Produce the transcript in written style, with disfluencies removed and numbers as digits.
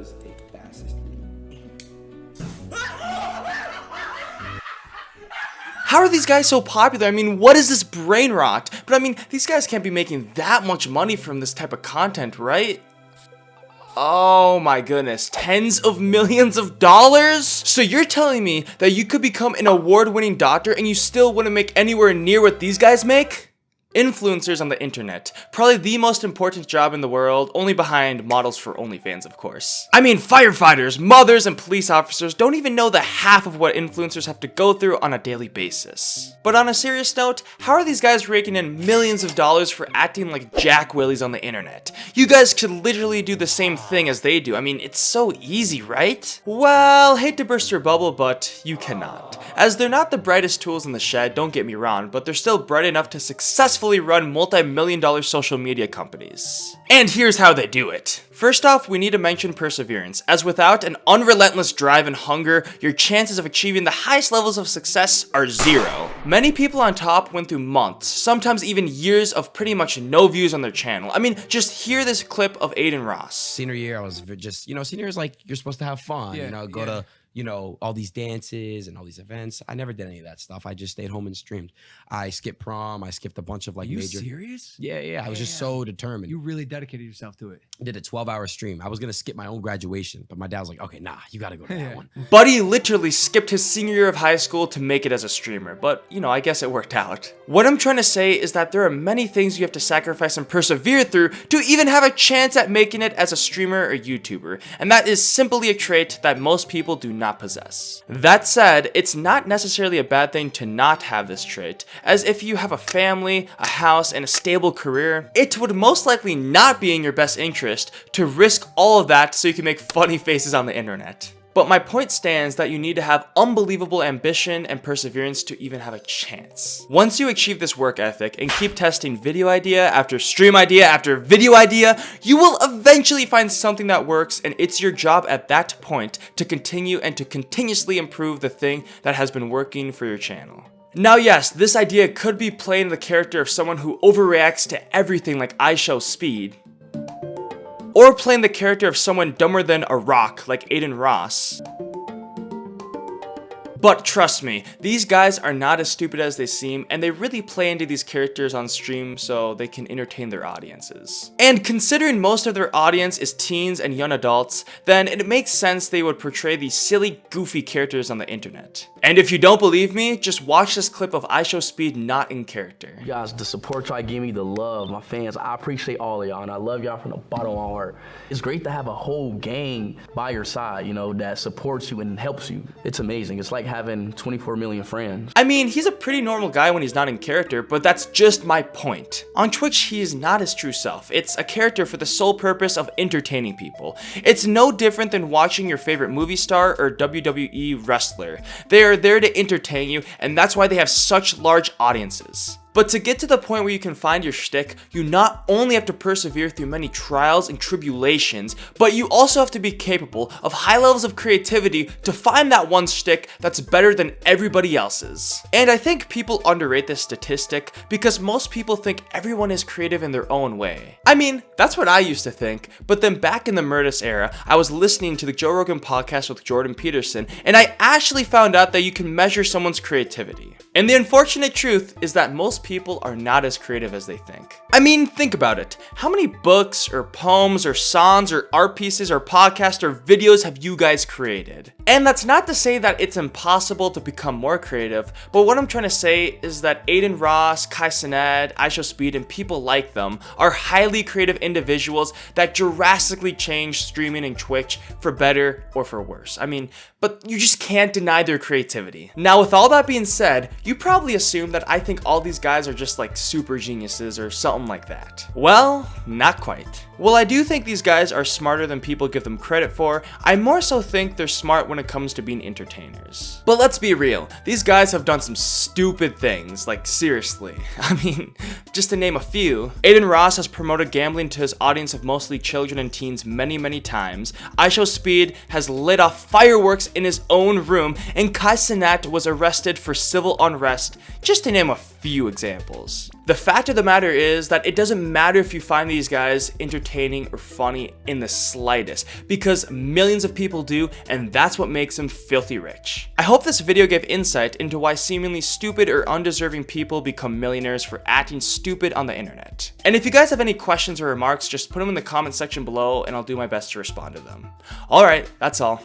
was a fascist. How are these guys so popular? I mean, what is this brain rot? But I mean, these guys can't be making that much money from this type of content, right? Oh my goodness, tens of millions of dollars? So you're telling me that you could become an award-winning doctor and you still wouldn't make anywhere near what these guys make? Influencers on the internet, probably the most important job in the world, only behind models for OnlyFans, of course. I mean, firefighters, mothers, and police officers don't even know the half of what influencers have to go through on a daily basis. But on a serious note, how are these guys raking in millions of dollars for acting like Jack Willies on the internet? You guys could literally do the same thing as they do. I mean, it's so easy, right? Well, hate to burst your bubble, but you cannot. As they're not the brightest tools in the shed, don't get me wrong, but they're still bright enough to successfully run multi-million-dollar social media companies. And here's how they do it. First off, we need to mention perseverance, as without an unrelentless drive and hunger, your chances of achieving the highest levels of success are zero. Many people on top went through months, sometimes even years of pretty much no views on their channel. I mean, just hear this clip of Adin Ross. Senior year, I was just, senior is like, you're supposed to have fun, go to, all these dances and all these events. I never did any of that stuff. I just stayed home and streamed. I skipped prom. I skipped a bunch of like major. You serious? Yeah. I was just so determined. You really dedicated yourself to it. I did a 12-hour stream. I was gonna skip my own graduation, but my dad was like, okay, nah, you gotta go to that one. Buddy literally skipped his senior year of high school to make it as a streamer, but I guess it worked out. What I'm trying to say is that there are many things you have to sacrifice and persevere through to even have a chance at making it as a streamer or YouTuber, and that is simply a trait that most people do not possess. That said, it's not necessarily a bad thing to not have this trait, as if you have a family, a house, and a stable career, it would most likely not be in your best interest to risk all of that so you can make funny faces on the internet. But my point stands that you need to have unbelievable ambition and perseverance to even have a chance. Once you achieve this work ethic and keep testing video idea after stream idea after video idea, you will eventually find something that works, and it's your job at that point to continue and to continuously improve the thing that has been working for your channel. Now yes, this idea could be playing the character of someone who overreacts to everything like IShowspeed, or playing the character of someone dumber than a rock like Adin Ross. But trust me, these guys are not as stupid as they seem, and they really play into these characters on stream so they can entertain their audiences. And considering most of their audience is teens and young adults, then it makes sense they would portray these silly, goofy characters on the internet. And if you don't believe me, just watch this clip of IShowspeed not in character. You guys, the support y'all give me, the love, my fans, I appreciate all of y'all, and I love y'all from the bottom of my heart. It's great to have a whole gang by your side, that supports you and helps you. It's amazing. It's like having 24 million friends. I mean, he's a pretty normal guy when he's not in character, but that's just my point. On Twitch, he is not his true self. It's a character for the sole purpose of entertaining people. It's no different than watching your favorite movie star or WWE wrestler. They are there to entertain you, and that's why they have such large audiences. But to get to the point where you can find your shtick, you not only have to persevere through many trials and tribulations, but you also have to be capable of high levels of creativity to find that one shtick that's better than everybody else's. And I think people underrate this statistic because most people think everyone is creative in their own way. I mean, that's what I used to think, but then back in the Murtis era, I was listening to the Joe Rogan podcast with Jordan Peterson, and I actually found out that you can measure someone's creativity. And the unfortunate truth is that most people are not as creative as they think. I mean, think about it. How many books or poems or songs or art pieces or podcasts or videos have you guys created? And that's not to say that it's impossible to become more creative, but what I'm trying to say is that Adin Ross, Cenat, IShowspeed, and people like them are highly creative individuals that drastically change streaming and Twitch for better or for worse. I mean, but you just can't deny their creativity. Now, with all that being said, you probably assume that I think all these guys are just like super geniuses or something like that. Well, not quite. While I do think these guys are smarter than people give them credit for, I more so think they're smart when it comes to being entertainers. But let's be real, these guys have done some stupid things, like seriously. I mean, just to name a few, Adin Ross has promoted gambling to his audience of mostly children and teens many times, IShowspeed has lit off fireworks in his own room, and Cenat was arrested for civil unrest, just to name a few examples. The fact of the matter is that it doesn't matter if you find these guys entertaining or funny in the slightest, because millions of people do, and that's what makes them filthy rich. I hope this video gave insight into why seemingly stupid or undeserving people become millionaires for acting stupid on the internet. And if you guys have any questions or remarks, just put them in the comment section below and I'll do my best to respond to them. Alright, that's all.